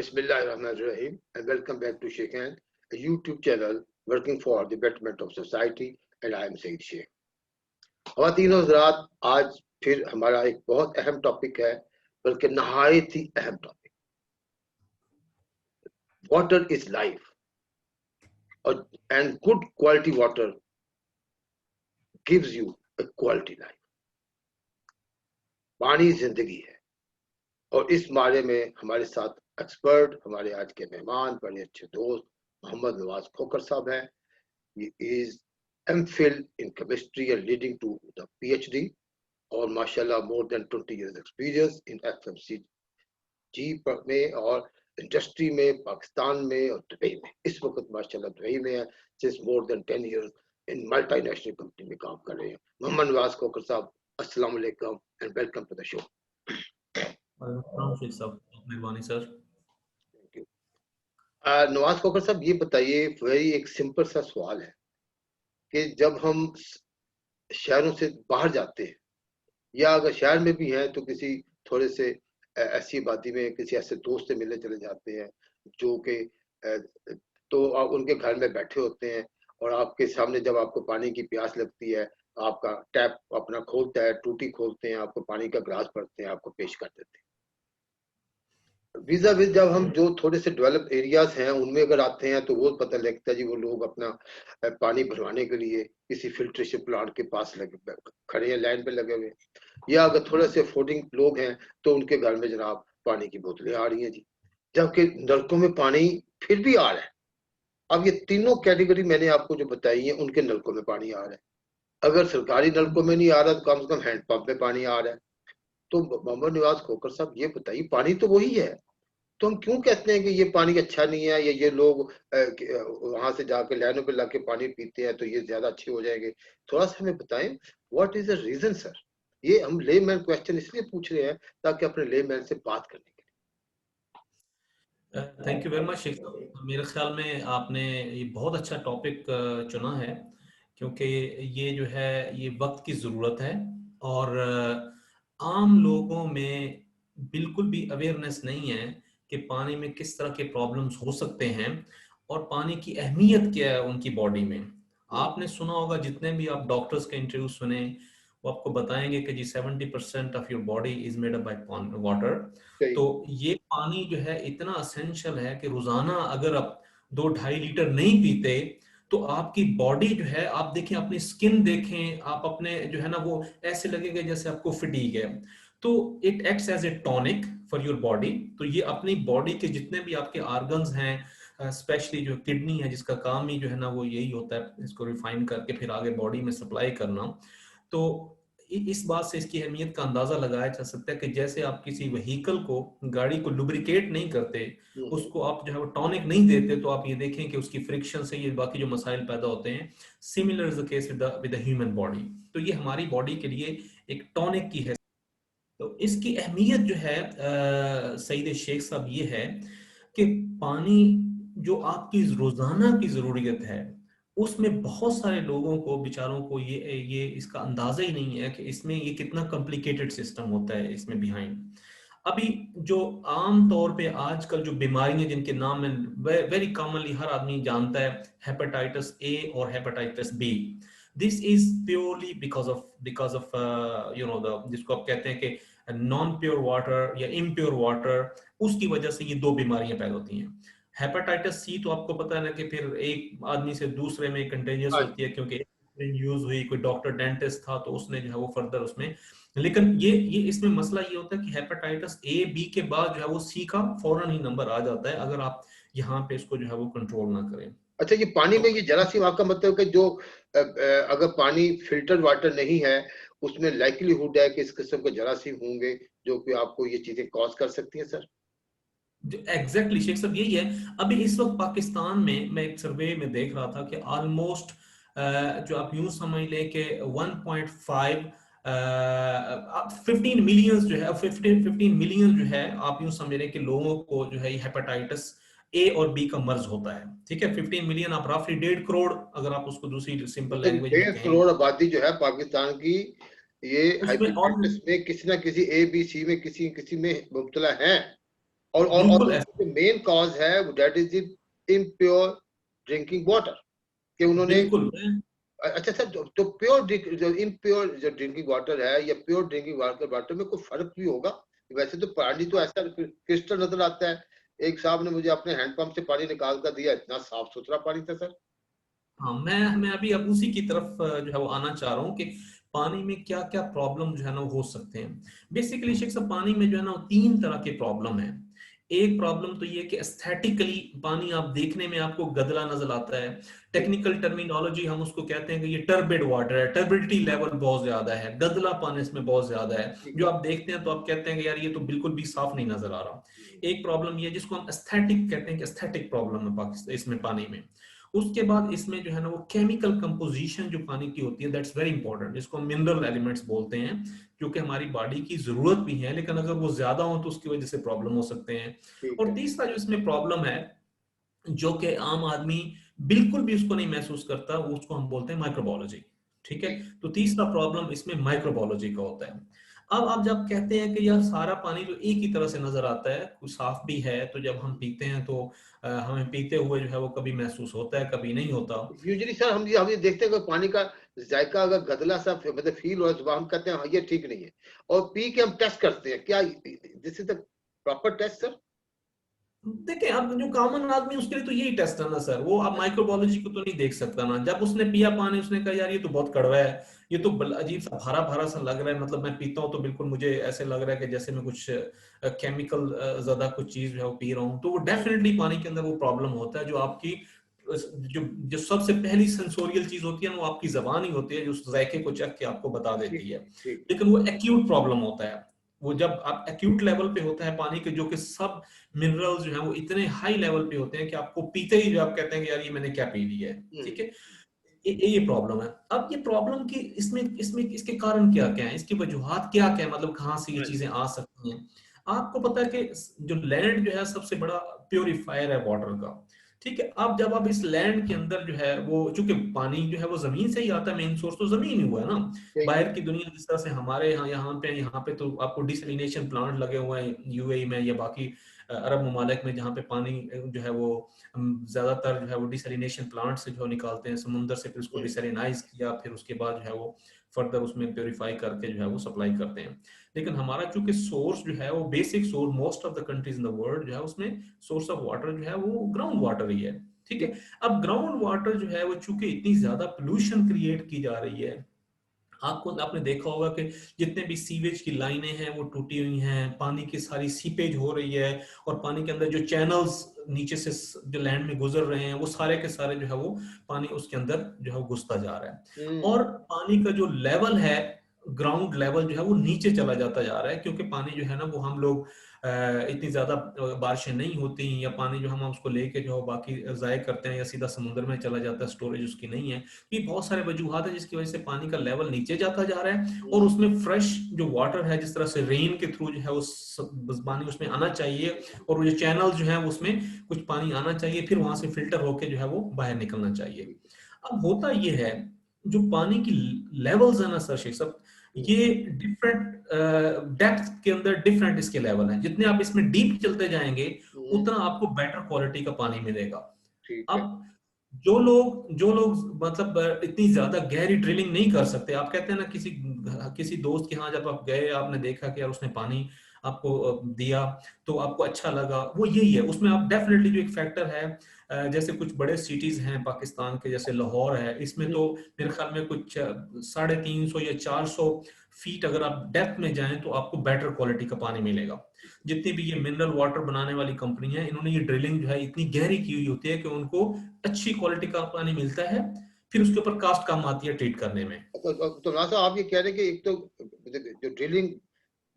Bismillahirrahmanirrahim and welcome back to Sheikh Hand, a YouTube channel working for the betterment of society, and I am Said Sheikh. ख़वातीन और हज़रात, आज फिर हमारा एक बहुत अहम टॉपिक है, बल्कि नहायत ही अहम topic, water is life and good quality water gives you a quality life. पानी जिंदगी है और इस बारे में हमारे साथ एक्सपर्ट, हमारे आज के मेहमान, बड़े अच्छे दोस्त मोहम्मद नवाज खोकर साहब हैं. He is MPhil in chemistry and leading to the PhD और माशाल्लाह more than 20 years experience in FMCG में और इंडस्ट्री में, पाकिस्तान में और दुबई में. इस वक्त माशाल्लाह दुबई में है, since more than 10 years in multinational company में काम कर रहे हैं. मोहम्मद नवाज खोकर साहब, अस्सलाम वालेकुम and welcome to the show. मेहरबानी सर. नवाज खोकर साहब, ये बताइए, वही एक सिंपल सा सवाल है कि जब हम शहरों से बाहर जाते हैं या अगर शहर में भी हैं तो किसी थोड़े से ऐसी आबादी में किसी ऐसे दोस्त से मिलने चले जाते हैं जो कि तो आप उनके घर में बैठे होते हैं और आपके सामने जब आपको पानी की प्यास लगती है, आपका टैप अपना खोलता है, टूटी खोलते हैं, आपको पानी का ग्लास भरते हैं, आपको पेश कर देते हैं. वीजा विज जब हम जो थोड़े से डेवलप एरियाज हैं उनमें अगर आते हैं तो वो पता लगता है जी वो लोग अपना पानी भरवाने के लिए किसी फिल्ट्रेशन प्लांट के पास लगे खड़े हैं, लाइन पे लगे हुए. या अगर थोड़े से अफोर्डिंग लोग हैं तो उनके घर में जनाब पानी की बोतलें आ रही हैं जी, जबकि नलकों में पानी फिर भी आ रहा है. अब ये तीनों कैटेगरी मैंने आपको जो बताई है उनके नलकों में पानी आ रहा है. अगर सरकारी नलकों में नहीं आ रहा तो कम से कम हैंडपंप में पानी आ रहा है. तो मोहम्मद नवाज खोकर साहब, ये बताइए, पानी तो वही है, तो हम क्यों कहते हैं कि ये पानी अच्छा नहीं है या ये लोग वहां से जाकर लाइनों पे लाके पानी पीते हैं तो ये ज्यादा अच्छे हो जाएंगे? थोड़ा सा हमें बताएं, what is the reason sir? ये हम लेमैन क्वेश्चन इसलिए पूछ रहे हैं ताकि अपने लेमैन से बात करने के लिए. Thank you very much Sheikh साहब. मेरे ख्याल में आपने ये बहुत अच्छा टॉपिक चुना है क्योंकि ये जो है ये वक्त की ज़रूरत है और आम लोगों में बिल्कुल भी अवेयरनेस नहीं है कि पानी में किस तरह के प्रॉब्लम्स हो सकते हैं और पानी की अहमियत क्या है उनकी बॉडी में. आपने सुना होगा, जितने भी आप डॉक्टर्स के इंटरव्यू सुने वो आपको बताएंगे कि जी 70% of your body is made up by water. तो ये पानी जो है इतना असेंशियल है कि रोजाना अगर आप 2-2.5 लीटर नहीं पीते तो आपकी बॉडी जो है, आप देखें अपनी स्किन देखें, आप अपने जो है ना वो ऐसे लगेगा जैसे आपको फटीग है. तो it acts as a tonic for your body. तो ये अपनी बॉडी के जितने भी आपके ऑर्गन्स हैं, स्पेशली जो किडनी है जिसका काम ही जो है ना वो यही होता है इसको रिफाइन करके फिर आगे बॉडी में सप्लाई करना. तो इस बात से इसकी अहमियत का अंदाजा लगाया जा सकता है कि जैसे आप किसी व्हीकल को, गाड़ी को लुब्रिकेट नहीं करते, उसको आप जो है वो टॉनिक नहीं देते, तो आप ये देखें कि उसकी फ्रिक्शन से ये बाकी जो मसाइल पैदा होते हैं. Similar is the case with the human body. तो ये हमारी बॉडी के लिए एक टॉनिक की है. तो इसकी अहमियत जो है सईद शेख साहब ये है कि पानी जो आपकी रोजाना की जरूरियत है उसमें बहुत सारे लोगों को, बेचारों को ये इसका अंदाजा ही नहीं है कि इसमें ये कितना कॉम्प्लिकेटेड सिस्टम होता है इसमें बिहाइंड. अभी जो आम तौर पे आजकल जो बीमारियां जिनके नाम में वेरी कॉमनली हर आदमी जानता है, हेपेटाइटिस ए और hepatitis B. This is purely because of you know the जिसको आप कहते हैं कि नॉन प्योर वाटर या इम्प्योर वाटर, उसकी वजह से ये दो बीमारियां पैदा होती हैं. हेपेटाइटिस सी तो आपको पता है ना कि फिर एक आदमी से दूसरे में कंटेजियस होती है क्योंकि यूज हुई, कोई डॉक्टर डेंटिस्ट था तो उसने जो है वो फर्दर उसमें. लेकिन ये इसमें मसला ये होता है कि हेपेटाइटिस ए बी के बाद जो है वो सी का फौरन ही नंबर आ जाता है अगर आप यहाँ पे इसको जो है वो कंट्रोल ना करें. अच्छा, ये पानी में ये जरासीम, आपका मतलब कि जो अगर पानी फिल्टर्ड वाटर नहीं है उसमें लाइकलीहुड है कि इस किस्म के जरासीम होंगे जो कि आपको ये चीजें कॉज कर सकती हैं सर? एग्जैक्टली शेख साहब यही है. अभी इस वक्त पाकिस्तान में मैं एक सर्वे में देख रहा था कि ऑलमोस्ट जो आप यूं समझ लें कि 15 मिलियन जो है 15 मिलियन जो है आप यूं समझ लें कि लोगों को जो है हेपेटाइटिस ए और बी का मर्ज होता है. ठीक है, 15 मिलियन आप रफली 1.5 करोड़ अगर आप उसको दूसरी सिंपल लैंग्वेज में 1.5 करोड़ आबादी जो है पाकिस्तान की, ये हेपेटाइटिस में किसी ना किसी ए बी सी में किसी में मुब्तला है. बिल्कुल और मेन कॉज है that is the impure drinking water, कि उन्होंने बिल्कुल। अच्छा सर, तो प्योर जो इम्प्योर जो ड्रिंकिंग वाटर है या प्योर ड्रिंकिंग वाटर में कोई फर्क भी होगा? वैसे तो पानी तो ऐसा क्रिस्टल नजर आता है। एक साहब ने मुझे अपने हैंडपंप से पानी निकाल कर दिया, इतना साफ सुथरा पानी था सर। हाँ, मैं अभी अब उसी की तरफ जो है वो आना चाह रहा हूँ कि पानी में क्या क्या प्रॉब्लम जो है ना वो हो सकते हैं। बेसिकली शेख साहब, पानी में जो है ना वो तीन तरह के प्रॉब्लम है। एक प्रॉब्लम तो ये कि एस्थेटिकली पानी आप देखने में आपको गदला नजर आता है। ठीक टेक्निकल टर्मिनोलॉजी हम उसको कहते हैं कि ये टर्बिड वाटर है, टर्बिडिटी लेवल बहुत ज्यादा है, गदला पानी इसमें बहुत ज्यादा है। ठीक जो है। आप देखते हैं तो आप कहते हैं कि यार ये तो बिल्कुल भी साफ नहीं नजर आ रहा। एक प्रॉब्लम ये जिसको हम एस्थेटिक कहते हैं कि एस्थेटिक प्रॉब्लम है पाकिस्तान इसमें पानी में। उसके बाद इसमें जो है ना वो केमिकल कंपोजिशन जो पानी की होती है, दैट्स वेरी इंपॉर्टेंट, जिसको हम मिनरल एलिमेंट्स बोलते हैं, जो कि हमारी बॉडी की जरूरत भी है, लेकिन अगर वो ज्यादा हो तो उसकी वजह से प्रॉब्लम हो सकते हैं। ठीक और है। तीसरा जो इसमें प्रॉब्लम है, जो कि आम आदमी बिल्कुल भी उसको नहीं महसूस करता, उसको हम बोलते हैं माइक्रोबायोलॉजी। ठीक है। ठीक। तो तीसरा प्रॉब्लम इसमें माइक्रोबायोलॉजी का होता है। अब आप जब कहते हैं कि यार सारा पानी तो एक ही तरह से नजर आता है, कुछ साफ भी है, तो जब हम पीते हैं तो हमें पीते हुए जो है वो कभी महसूस होता है, कभी नहीं होता। यूजुअली सर हम ये देखते हैं कि पानी का जायका अगर गदला सा मतलब फील हो तो हम कहते हैं हाँ ये ठीक नहीं है, और पी के हम टेस्ट करते हैं, क्या this is the proper test sir? देखिए, अब जो कॉमन आदमी उसके लिए तो यही टेस्ट है ना सर, वो अब माइक्रोबायोलॉजी को तो नहीं देख सकता ना। जब उसने पिया पानी, उसने कहा यार ये तो बहुत कड़वा है, ये तो अजीब सा भारा भारा सा लग रहा है, मतलब मैं पीता हूँ तो बिल्कुल मुझे ऐसे लग रहा है कि जैसे मैं कुछ केमिकल ज्यादा कुछ चीज जो है वो पी रहा हूँ, तो वो डेफिनेटली पानी के अंदर वो प्रॉब्लम होता है। जो आपकी जो जो सबसे पहली सेंसोरियल चीज होती है ना, वो आपकी जबान ही होती है, जो उस जायके को चख के आपको बता देती ठीक है। ठीक। लेकिन वो एक्यूट प्रॉब्लम होता है, वो जब आप एक्यूट लेवल पे होता है पानी के, जो कि सब मिनरल्स जो है वो इतने हाई लेवल पे होते हैं कि आपको पीते ही जो आप कहते हैं कि यार ये मैंने क्या पी लिया है। ठीक है। ये प्रॉब्लम है। अब ये प्रॉब्लम की इसमें इसमें इसके कारण क्या क्या है, इसकी वजूहात क्या क्या है, मतलब कहाँ से ये चीजें आ सकती हैं। आपको पता है कि जो लैंड जो है सबसे बड़ा प्योरीफायर है वाटर का। ठीक है। अब जब आप इस लैंड के अंदर जो है वो, चूंकि पानी जो है वो जमीन से ही आता है, मेन सोर्स तो जमीन ही हुआ है ना। ठीक बाहर की दुनिया जिस तरह से हमारे यहाँ पे तो आपको डिसलिनेशन प्लांट लगे हुए हैं यूएई में या बाकी अरब ममालिक में, जहाँ पे पानी जो है वो ज्यादातर जो है वो डिसलिनेशन प्लांट से जो निकालते हैं समुंदर से, फिर उसको है। डिसलिनाइज किया, फिर उसके बाद जो है वो फर्दर उसमें प्योरीफाई करके जो है वो सप्लाई करते हैं। लेकिन हमारा चूंकि सोर्स जो है वो basic source, most of the countries in the world जो है उसमें सोर्स ऑफ वाटर जो है वो ग्राउंड वाटर ही है। ठीक है। अब ग्राउंड वाटर जो है वो चूंकि इतनी ज्यादा पोल्यूशन क्रिएट की जा रही है, आपने देखा होगा कि जितने भी सीवेज की लाइनें हैं वो टूटी हुई हैं, पानी की सारी सीपेज हो रही है, और पानी के अंदर जो चैनल्स नीचे से जो लैंड में गुजर रहे हैं वो सारे के सारे जो है वो पानी उसके अंदर जो है वो घुसता जा रहा है। हम्म। और पानी का जो लेवल है, ग्राउंड लेवल जो है वो नीचे चला जाता जा रहा है, क्योंकि पानी जो है ना वो हम लोग इतनी ज्यादा बारिशें नहीं होती, या पानी जो हम उसको लेके जो बाकी जाय करते हैं या सीधा समुद्र में चला जाता है, स्टोरेज उसकी नहीं है। ये बहुत सारे वजूहात है जिसकी वजह से पानी का लेवल नीचे जाता जा रहा है, और उसमें फ्रेश जो वाटर है, जिस तरह से रेन के थ्रू जो है उस पानी उसमें आना चाहिए, और वो जो चैनल जो है उसमें कुछ पानी आना चाहिए, फिर वहां से फिल्टर होके जो है वो बाहर निकलना चाहिए। अब होता ये है, जो पानी की लेवल्स है ना सर शेख साहब, ये डिफरेंट डेप्थ के अंदर डिफरेंट इसके लेवल हैं। जितने आप इसमें डीप चलते जाएंगे उतना आपको बेटर क्वालिटी का पानी मिलेगा। ठीक है। अब जो लोग मतलब इतनी ज्यादा गहरी ड्रिलिंग नहीं कर सकते, आप कहते हैं ना किसी किसी दोस्त के यहाँ जब आप गए, आपने देखा कि यार उसने पानी आपको दिया तो आपको अच्छा लगा, वो यही है। उसमें आप डेफिनेटली जो एक फैक्टर है, जैसे कुछ बड़े सिटीज हैं पाकिस्तान के, जैसे लाहौर है, इसमें तो मेरे ख्याल में कुछ 350 या 400 फीट अगर आप डेप्थ में जाएं तो आपको बेटर क्वालिटी का पानी मिलेगा। जितनी भी ये मिनरल वाटर बनाने वाली कंपनी है, इन्होंने ये ड्रिलिंग जो है इतनी गहरी की हुई होती है कि उनको अच्छी क्वालिटी का पानी मिलता है, फिर उसके ऊपर कास्ट कम आती है ट्रीट करने में। तो नासा आप ये कह रहे हैं कि एक तो जो ड्रिलिंग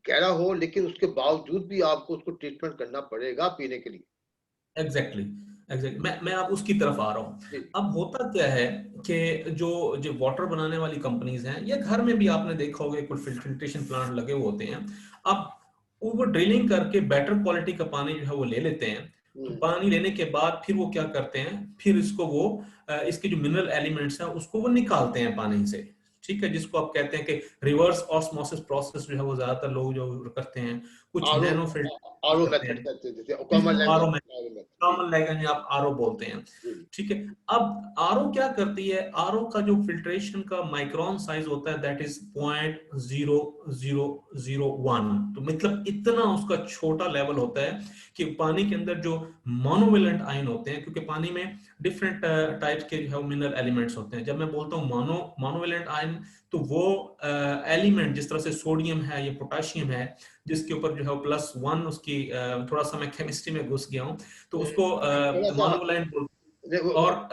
गहरा हो लेकिन उसके बावजूद भी आपको उसको ट्रीटमेंट करना पड़ेगा पीने के लिए। एग्जैक्टली एग्जैक्टली, मैं अब उसकी तरफ आ रहा हूँ। जी। अब होता क्या है कि जो जो वाटर बनाने वाली कंपनीज हैं, या घर में भी आपने देखा होगा कुछ फिल्ट्रेशन प्लांट लगे हुए होते हैं। अब वो ड्रिलिंग करके बेटर क्वालिटी का पानी जो है वो ले लेते हैं। तो पानी लेने के बाद फिर वो क्या करते हैं, फिर इसको वो इसके जो मिनरल एलिमेंट्स हैं उसको वो निकालते हैं पानी से। ठीक है, जिसको आप कहते हैं कि रिवर्स ऑस्मोसिस प्रोसेस जो है वो ज्यादातर लोग जो करते हैं, कुछ आरओ नैनो फिल्टर आरओ करते मेथड हैं, कहते हैं, जैसे कॉमन जिसको लैंग्वेज आरओ आरओ मेथड। जी कॉमन लैंग्वेज आप आरओ बोलते हैं। जी ठीक है, अब आरओ क्या करती है, आरओ का जो फिल्ट्रेशन का माइक्रोन साइज होता है दैट इज 0.0001, तो मतलब इतना उसका छोटा लेवल होता है कि पानी के अंदर जो मोनोवेलेंट आयन होते हैं, क्योंकि पानी में डिफरेंट टाइप्स के जो है मिनरल एलिमेंट्स होते हैं, जब मैं बोलता हूँ मोनोवेलेंट आयन तो वो एलिमेंट जिस तरह से सोडियम है या पोटेशियम है, जिसके ऊपर जो है +1 उसकी थोड़ा सा मैं केमिस्ट्री में घुस गया हूँ, तो उसको थोड़ा सा मोनोवैलेंट देखो, और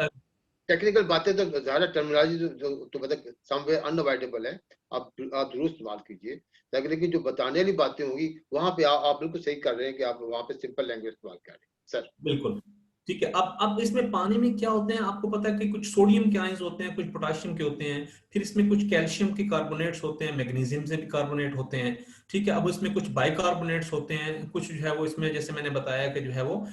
टेक्निकल बातें तो ज्यादा टर्मिनोलॉजी तो मतलब समवेयर अनअवॉइडेबल है, आप जरूर इस्तेमाल कीजिए, लेकिन जो बताने वाली बातें होंगी वहां पे आप बिल्कुल सही कर रहे हैं कि आप वहां पे सिंपल लैंग्वेज इस्तेमाल कर रहे हैं सर। बिल्कुल ठीक है। अब इसमें पानी में क्या होते हैं आपको पता है कि कुछ सोडियम के आयंस होते हैं, कुछ पोटेशियम के होते हैं, फिर इसमें कुछ कैल्शियम के कार्बोनेट्स होते हैं, मैग्नीशियम से भी कार्बोनेट होते हैं। ठीक है, अब इसमें कुछ बाइकार्बोनेट्स होते हैं, कुछ जो है वो इसमें जैसे मैंने बताया कि जो है वो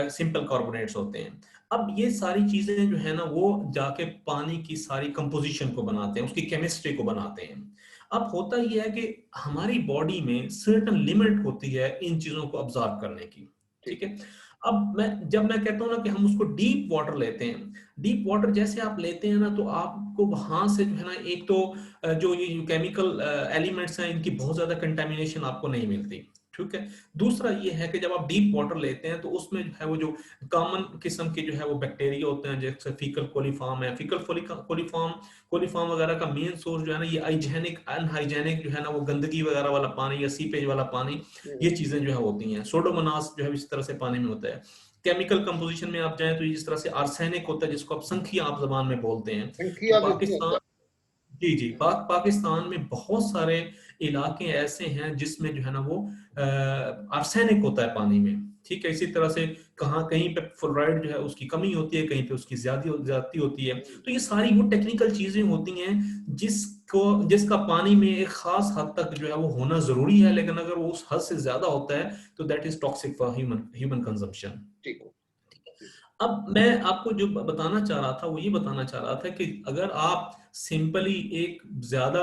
सिंपल कार्बोनेट्स होते हैं। अब ये सारी चीजें जो है ना वो जाके पानी की सारी कंपोजिशन को बनाते हैं, उसकी केमिस्ट्री को बनाते हैं। अब होता यह है कि हमारी बॉडी में सर्टेन लिमिट होती है इन चीजों को ऑब्जर्व करने की। ठीक ठीक है। है, अब जब मैं कहता हूँ ना कि हम उसको डीप वाटर लेते हैं, डीप वाटर जैसे आप लेते हैं ना तो आपको वहां से जो है ना एक तो जो ये केमिकल एलिमेंट्स हैं इनकी बहुत ज्यादा कंटेमिनेशन आपको नहीं मिलती। ठीक है, दूसरा ये है कि जब आप डीप वाटर लेते हैं तो उसमें जो है वो जो कॉमन किस्म के जो है वो बैक्टीरिया होते हैं, जैसे फीकल कोलीफॉर्म है, फीकल कोलीफॉर्म कोलीफॉर्म वगैरह का मेन सोर्स जो है ना ये हाइजेनिक अनहाइजेनिक जो है ना वो गंदगी वगैरह वाला पानी या सीपेज वाला पानी, ये चीजें जो है होती हैं। सोडोमोनास जो है इस तरह से पानी में होता है। केमिकल कंपोजिशन में आप जाएं तो जिस तरह से आर्सेनिक होता है, जिसको आप संखिया आप जबान में बोलते हैं, तो संख्या भी उसमें पाकिस्तान, होता जी जी, पाकिस्तान में बहुत सारे इलाके ऐसे हैं जिसमें जो है ना वो आर्सेनिक होता है पानी में। ठीक है, इसी तरह से कहाँ कहीं पे फ्लोराइड जो है उसकी कमी होती है, कहीं पे उसकी ज्यादा होती है। है। तो ये सारी वो टेक्निकल चीजें होती हैं जिसका पानी में एक खास हद तक जो है वो होना जरूरी है, लेकिन अगर वो उस हद से ज्यादा होता है तो that is toxic for human consumption. ठीक हो। अब मैं आपको जो बताना चाह रहा था वो ये बताना चाह रहा था कि अगर आप सिंपली एक ज्यादा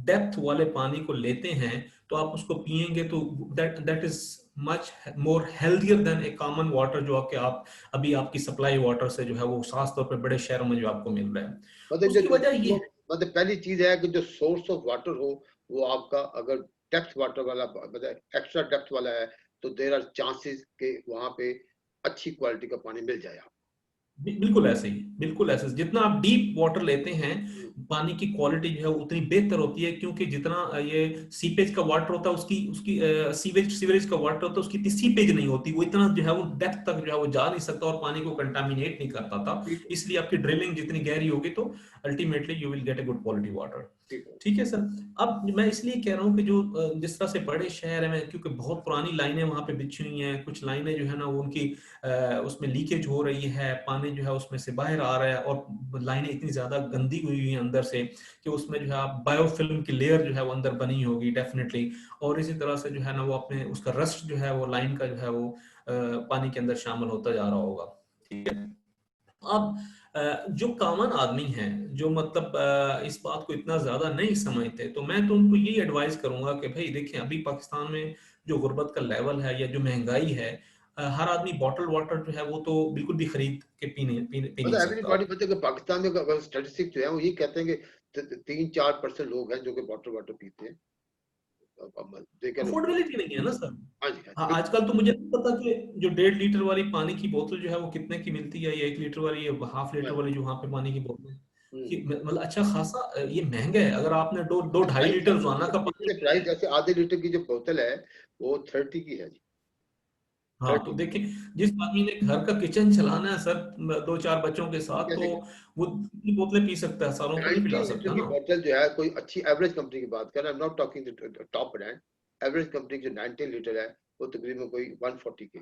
डेप्थ वाले पानी को लेते हैं तो आप उसको पिएंगे तो that is much more healthier than a common water जो आपके आप अभी आपकी सप्लाई वाटर से जो है वो खास तौर पे बड़े शहरों में जो आपको मिल रहा है। मतलब उसकी वजह ये है, मतलब पहली चीज है कि जो सोर्स ऑफ वाटर हो वो आपका अगर डेप्थ वाटर वाला मतलब एक्स्ट्रा डेप्थ वाला है तो देर आर चांसेस के वहां पे अच्छी क्वालिटी का पानी मिल जाए आपको। बिल्कुल ऐसे ही, बिल्कुल ऐसे जितना आप डीप वाटर लेते हैं पानी की क्वालिटी जो है उतनी बेहतर होती है, क्योंकि जितना ये सीपेज का वाटर होता है उसकी उसकी सीवरेज का वाटर होता है उसकी इतनी सीपेज नहीं होती, वो इतना जो है वो डेप्थ तक जो है वो जा नहीं सकता और पानी को कंटामिनेट नहीं करता था। ठीक है। इसलिए आपकी ड्रिलिंग जितनी गहरी होगी तो ultimately you will get a good quality water. ठीक है। ठीक है सर। अब मैं इसलिए कह रहा हूँ कि जो जिस तरह से बड़े शहर में, क्योंकि बहुत पुरानी लाइनें वहां पे बिछी हुई हैं, कुछ लाइनें जो है ना वो उनकी उसमें लीकेज हो रही है, पानी जो है उसमें से बाहर आ रहा है और लाइनें इतनी ज्यादा गंदी हुई हुई हैं अंदर से कि उसमें जो है आप बायोफिल्म की लेयर जो है वो अंदर बनी होगी डेफिनेटली, और इसी तरह से जो है ना वो अपने उसका रस्ट जो है वो लाइन का जो है वो पानी के अंदर शामिल होता जा रहा होगा। ठीक है, अब जो कॉमन आदमी है जो मतलब इस बात को इतना ज्यादा नहीं समझते, तो मैं तो उनको यही एडवाइस करूंगा कि भाई देखें अभी पाकिस्तान में जो गुर्बत का लेवल है या जो महंगाई है, हर आदमी बॉटल वाटर जो है वो तो बिल्कुल भी खरीद के पी नहीं मतलब सकता। एवरीबॉडी पता है कि पाकिस्तान में स्टैटिस्टिक्स जो है वो ये कहते हैं कि 3-4% लोग हैं जो कि बॉटल वाटर पीते हैं। They can afford. अफोर्डेबिलिटी नहीं है ना सर। हाँ जी हाँ हाँ, जी आजकल तो मुझे नहीं पता कि जो 1.5 लीटर वाली पानी की बोतल जो है वो कितने की मिलती है, या 1 लीटर वाली या हाफ लीटर हाँ, वाली जो वहां पे पानी की बोतल है, हम्म। मतलब अच्छा खासा ये महंगा है। अगर आपने दो दो ढाई प्राइस लीटर रोजाना का पानी पीना प्राइस है, जैसे आधे लीटर की जो बोतल है वो 30 की है जी। हाँ तो 30 देखिए जिस आदमी ने घर का किचन चलाना है सर, 2-4 बच्चों के साथ, तो कैसे वो इतनी बोतलें पी सकता है, सारों को नहीं 90 पिला लीटर सकता की ना। बोतल जो है कोई अच्छी एवरेज कंपनी की बात कर रहा, I am not talking top brand, average company जो 90 लीटर है वो तकरीबन कोई 140 की।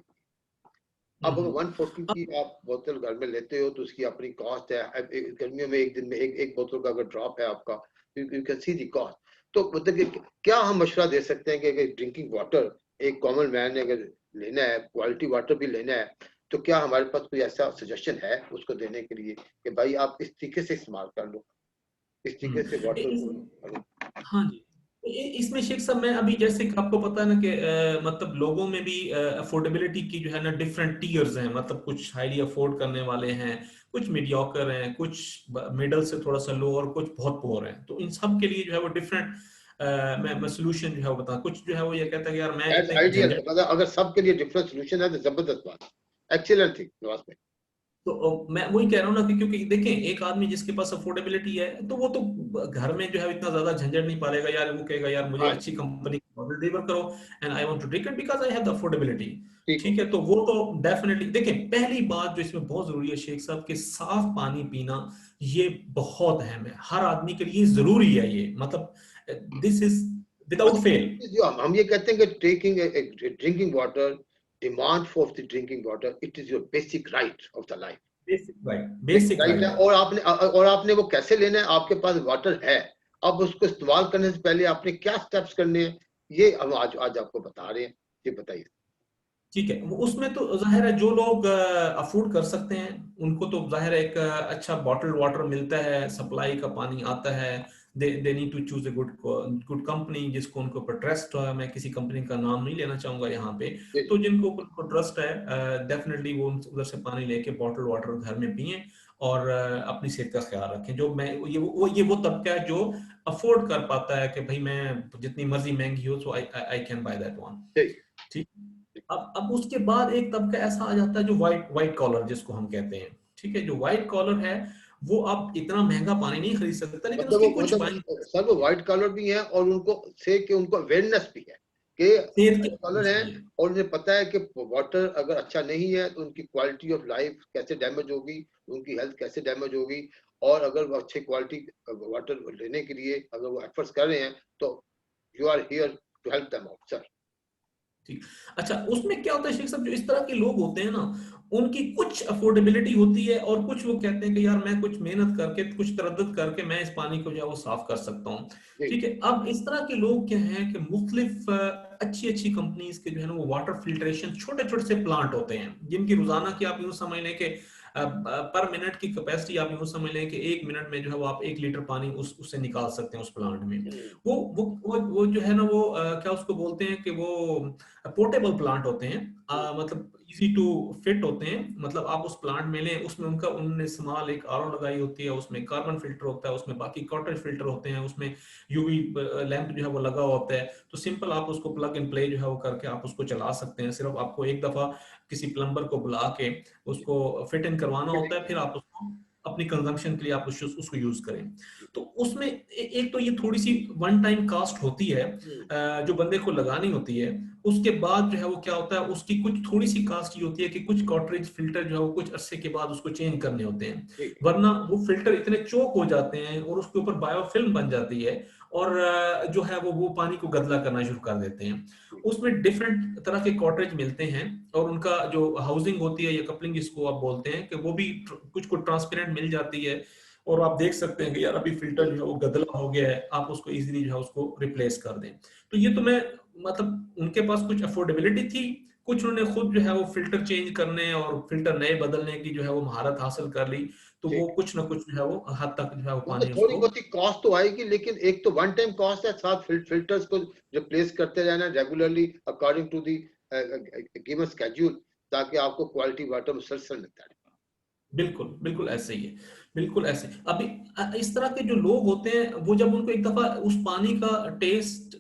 अब अगर हम्म। 140 की आप बोतल घर में लेते हो तो उसकी अपनी कॉस्ट है। अब गर्मियों में एक दिन में एक बोतल का अगर ड्रॉप है आपका, you can see the cost. तो मतलब कि क्या हम मशवरा दे सकते हैं कि अगर ड्रिंकिंग वाटर एक कॉमन मैन ने अगर लेना है, क्वालिटी वाटर भी लेना है, तो क्या हमारे पास कोई ऐसा सजेशन है उसको देने के लिए कि भाई आप इस तरीके से इस्तेमाल कर लो। इस तरीके से वाटर इस, को। हाँ जी, इसमें शेख साहब मैं अभी जैसे कि आपको पता है ना कि मतलब लोगों में भी अफोर्डेबिलिटी की जो है ना डिफरेंट टीयर्स हैं, मतलब कुछ हाईली अफोर्ड करने वाले हैं, कुछ मीडियोकर हैं, कुछ मिडल से थोड़ा सा लो, और कुछ बहुत पुअर हैं। तो इन सब के लिए जो है वो डिफरेंट मैं सोल्यूशन जो है वो बता, कुछ जो है वो ये कहता है कि यार मैं दैट्स इतने आइडियल, झंझट। मतलब अगर सबके लिए डिफरेंट सॉल्यूशन है तो जबरदस्त बात, एक्सीलेंट थिंग नवाज भाई। तो मैं वही कह रहा हूँ ना कि क्योंकि देखें, एक आदमी जिसके पास अफोर्डेबिलिटी है तो वो तो घर में जो है इतना ज्यादा झंझट नहीं पालेगा यार, वो कहेगा यार मुझे हाँ अच्छी कंपनी का मॉडल डिलीवर करो and I want to drink it because I have the affordability. ठीक है। ठीक है, तो वो तो डेफिनेटली देखें, पहली बात जो इसमें बहुत जरूरी है शेख साहब कि साफ पानी पीना ये बहुत अहम है, हर आदमी के लिए जरूरी है ये, मतलब दिस इज विदाउट फेल। मतलब जो हम ये कहते हैं कि taking drinking water, demand for the drinking water, it is your basic right of the life. Basic right, basic basic right right है, है। और आपने वो कैसे लेना है, आपके पास वाटर है, अब उसको इस्तेमाल करने से पहले आपने क्या स्टेप्स करने हैं, ये हम आज आपको बता रहे हैं। ये बताइए। ठीक है, वो उसमें तो जाहिर है जो लोग अफोर्ड कर सकते हैं उनको तो जाहिर है एक अच्छा बॉटल वाटर मिलता है, सप्लाई का पानी आता है। They need to choose a good good company जिसको उनके ऊपर ट्रस्ट है। मैं किसी कंपनी का नाम नहीं लेना चाहूंगा यहाँ पे। जी, तो जिनको ऊपर ट्रस्ट है डेफिनेटली वो उधर से पानी लेके बॉटल वाटर घर में पिए और अपनी सेहत का ख्याल रखें। जो मैं ये वो तबका है जो अफोर्ड कर पाता है कि भाई मैं जितनी मर्जी महंगी हो तो I can by that one. ठीक। ठीक। अब उसके बाद एक तबका ऐसा आ जाता है जो वाइट वाइट कॉलर जिसको हम कहते हैं। ठीक है, जो वाइट कॉलर है वो आप इतना महंगा पानी नहीं खरीद सकता, लेकिन मतलब उसकी वो कुछ मतलब बैंक सर वो व्हाइट कॉलर भी है, और उनको से कि उनको अवेयरनेस भी है कि सेहत व्हाइट कॉलर की है, भी है। और उन्हें पता है कि वाटर अगर अच्छा नहीं है तो उनकी क्वालिटी ऑफ लाइफ कैसे डैमेज होगी, उनकी हेल्थ कैसे डैमेज होगी, और अगर वो अच्छे क्वालिटी वाटर लेने के लिए अगर वो एफर्ट्स कर रहे हैं तो you are here to help them out sir. ठीक। अच्छा, उसमें क्या होता है शेख साहब, जो इस तरह के लोग होते हैं ना उनकी कुछ अफोर्डेबिलिटी होती है और कुछ वो कहते हैं कि यार मैं कुछ मेहनत करके कुछ तरद्दुत करके मैं इस पानी को जो है वो साफ कर सकता हूँ। जी ठीक है, अब इस तरह के लोग क्या हैं कि मुख्तलिफ अच्छी अच्छी कंपनीज के जो है ना वो वाटर फिल्ट्रेशन छोटे छोटे से प्लांट होते हैं जिनकी रोजाना की आप यूं समझ लें कि पर मिनट की कैपेसिटी आप यूं समझ लें कि 1 मिनट में जो है वो आप 1 लीटर पानी उससे निकाल सकते हैं उस प्लांट में। वो जो है ना वो क्या उसको बोलते हैं कि वो पोर्टेबल प्लांट होते हैं, मतलब इजी टू फिट होते हैं। मतलब आप उस प्लांट में लें, उसमें उन्होंने इस्तेमाल एक आरओ लगाई होती है, उसमें कार्बन फिल्टर होता है, उसमें बाकी कॉटेज फिल्टर होते हैं, उसमें यूवी लैंप जो है वो लगा होता है। तो सिंपल आप उसको प्लग एंड प्ले जो है वो करके आप उसको चला सकते हैं। सिर्फ आपको एक दफा किसी प्लम्बर को बुला के उसको फिट इन करवाना होता है, फिर आप उसको अपनी कंजम्पशन के लिए आप उसको यूज करें। तो उसमें एक तो ये थोड़ी सी वन टाइम कास्ट होती है जो बंदे को लगानी होती है। उसके बाद जो है वो क्या होता है, उसकी कुछ थोड़ी सी कास्ट ये होती है कि कुछ कॉटरेज फिल्टर जो है वो कुछ अरसे के बाद उसको चेंज करने होते हैं, ठीक वरना वो फिल्टर इतने चोक हो जाते हैं और उसके ऊपर बायोफिल्म बन जाती है और जो है वो पानी को गदला करना शुरू कर देते हैं। ठीक। उसमें डिफरेंट तरह के कॉटरेज मिलते हैं और उनका जो हाउसिंग होती है या कपलिंग जिसको आप बोलते हैं कि वो भी कुछ को ट्रांसपेरेंट मिल जाती है और आप देख सकते हैं कि यार अभी फिल्टर जो है वो गदला हो गया है, आप उसको इजीली जो है उसको रिप्लेस कर दें। तो ये तो मैं मतलब उनके पास कुछ अफोर्डेबिलिटी थी, कुछ उन्होंने खुद जो है वो फिल्टर चेंज करने और फिल्टर नए बदलने की जो है वो महारत हासिल कर ली। तो वो ठीक। कुछ ना कुछ जो है वो हद तक जो है वो मतलब पानी थोड़ी उसको। बहुत ही कॉस्ट तो आएगी, लेकिन एक तो वन टाइम कॉस्ट है, साथ फिल्टर्स को रिप्लेस करते रहना regularly according to the given schedule, ताकि आपको क्वालिटी वाटर मुसलसल मिलता रहे। बिल्कुल बिल्कुल ऐसे ही है, बिल्कुल ऐसे। अभी इस तरह के जो लोग होते हैं वो जब उनको एक दफा उस पानी का टेस्ट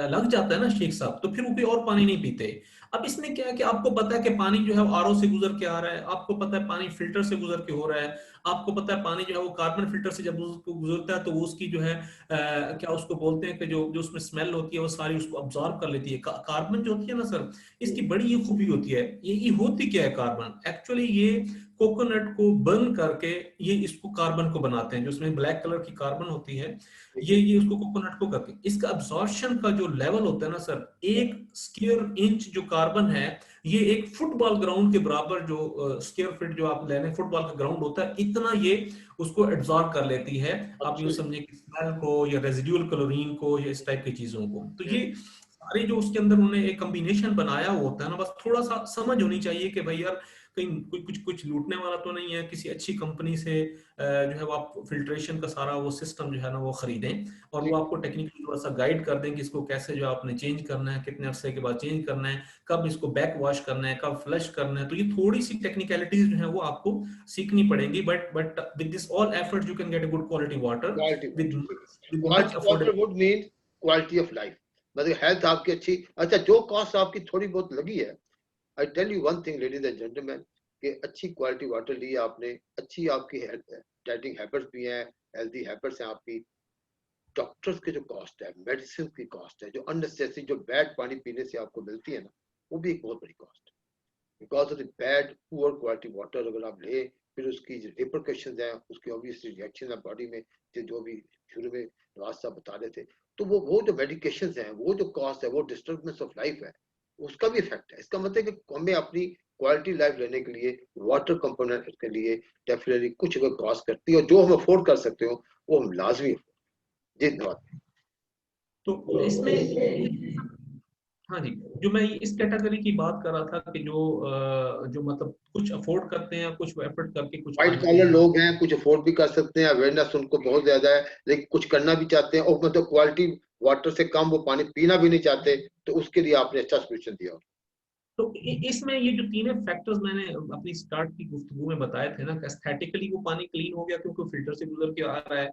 लग जाता है ना शेख साहब, तो फिर वो कोई और पानी नहीं पीते। अब इसमें क्या है कि आपको पता है कि पानी जो है वो आरओ से गुजर के आ रहा है, आपको पता है पानी फिल्टर से गुजर के हो रहा है, आपको पता है पानी जो है वो कार्बन फिल्टर से जब उसको गुजरता है तो वो उसकी जो है क्या उसको बोलते हैं कि जो जो उसमें स्मेल होती है वो सारी उसको अब्सॉर्ब कर लेती है। कार्बन जो होती है ना सर, इसकी बड़ी ये खूबी होती है। ये होती क्या है कार्बन, एक्चुअली ये कोकोनट को बर्न करके ये इसको कार्बन को बनाते हैं, जो उसमें ब्लैक कलर की कार्बन होती है, ये उसको कोकोनट को करके इसका अब्जॉर्प्शन का जो लेवल होता है ना सर, 1 स्क्वायर इंच जो कार्बन है ये एक फुटबॉल ग्राउंड के बराबर, जो स्क्वायर फीट जो आप ले लें फुटबॉल का ग्राउंड होता है, इतना ये उसको एब्जॉर्ब कर लेती है। आप यूं अच्छा समझे कि स्मेल को या रेजिडुअल क्लोरीन को या इस टाइप की चीजों को। तो जी। ये सारी जो उसके अंदर उन्होंने एक कॉम्बिनेशन बनाया हुआ होता है ना, बस थोड़ा सा समझ होनी चाहिए कि भाई यार कहीं कुछ कुछ लूटने वाला तो नहीं है, किसी अच्छी कंपनी से जो है वो आप फिल्ट्रेशन का सारा वो सिस्टम जो है ना वो खरीदें और वो आपको टेक्निकली थोड़ा सा गाइड कर दें कि इसको कैसे जो आपने चेंज करना है, कितने अरसे के बाद चेंज करना है, कब इसको बैक वॉश करना है, कब फ्लश करना है। तो ये थोड़ी सी टेक्निकलिटीज जो है वो आपको सीखनी पड़ेंगी, but with this all effort you can get a good quality water quality with much quality water affordable. Would mean quality of life, मतलब हेल्थ आपकी अच्छी। अच्छा, जो कॉस्ट आपकी थोड़ी बहुत लगी है, I tell you one thing ladies and gentleman, कि अच्छी क्वालिटी वाटर ली आपने, अच्छी आपकी डाइटिंग हैबिट्स भी हैं, हेल्दी हैबिट्स हैं आपकी, डॉक्टर्स के जो कॉस्ट है, मेडिसिन की कॉस्ट है, जो अननेसेसरी जो बैड पानी पीने से आपको मिलती है ना, वो भी एक बहुत बड़ी कॉस्ट है। Because of the bad poor quality water अगर आप ले, फिर उसकी जो रिपरकशन है, उसकी ऑब्वियसली रिएक्शन है बॉडी में, जो भी शुरू में नवाज साहब बता रहे थे, तो वो जो मेडिकेशन है, वो जो कॉस्ट है, वो डिस्टर्बेंस ऑफ लाइफ है, उसका भी इफेक्ट है। इसका मतलब कि हमें अपनी क्वालिटी लाइफ लेने के लिए वाटर कंपोनेंट के लिए डेफिनेटली कुछ अगर कॉस्ट करती है, और जो हम अफोर्ड कर सकते हो वो हम लाजमी। जी धन्यवाद। तो इसमें हाँ जी, जो मैं इस कैटेगरी की बात कर रहा था कि जो मतलब कुछ अफोर्ड करते हैं, कुछ एफर्ट करके कुछ व्हाइट पानी को कॉलर जो है लोग हैं, कुछ अफोर्ड भी कर सकते हैं, अवेयरनेस उनको बहुत ज्यादा है, लेकिन कुछ करना भी चाहते हैं और मतलब क्वालिटी वाटर से कम वो पानी पीना भी नहीं चाहते, तो उसके लिए आपने अच्छा सोल्यूशन दिया। तो इसमें ये जो तीन फैक्टर्स मैंने अपनी स्टार्ट की गुफ्तगू में बताए थे ना, एस्थेटिकली वो पानी क्लीन हो गया क्योंकि फिल्टर से गुजर के आ रहा है,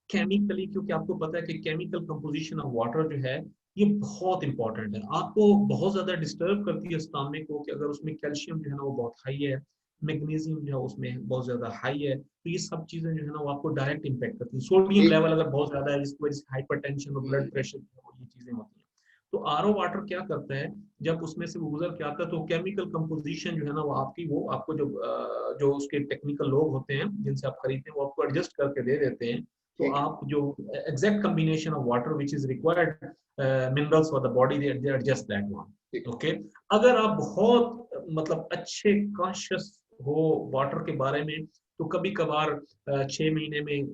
केमिकली क्योंकि आपको पता है कि केमिकल कंपोजिशन ऑफ वाटर जो है ये बहुत इंपॉर्टेंट है, आपको बहुत ज्यादा डिस्टर्ब करती है स्टमक को कि अगर उसमें कैल्शियम जो है ना वो बहुत हाई है, मैग्नीशियम जो है उसमें बहुत ज्यादा हाई है, तो ये सब चीजें जो है ना वो आपको डायरेक्ट इम्पैक्ट करती है। सोडियम एक लेवल अगर बहुत ज्यादा है जिसकी वजह से हाइपरटेंशन और ब्लड प्रेशर ये चीजें होती हैं। तो आरओ वाटर क्या करता है, जब उसमें से वो गुजर के आता है तो केमिकल कंपोजिशन जो है ना वो आपकी वो आपको जो उसके टेक्निकल लोग होते हैं जिनसे आप खरीदते हैं वो आपको एडजस्ट करके दे देते हैं। तो ठीक आप जो exact combination of water which is required minerals for the body they adjust that ठीक वन। ओके, अगर आप बहुत मतलब अच्छे कॉन्शियस हो वाटर के बारे में तो कभी कभार 6 महीने में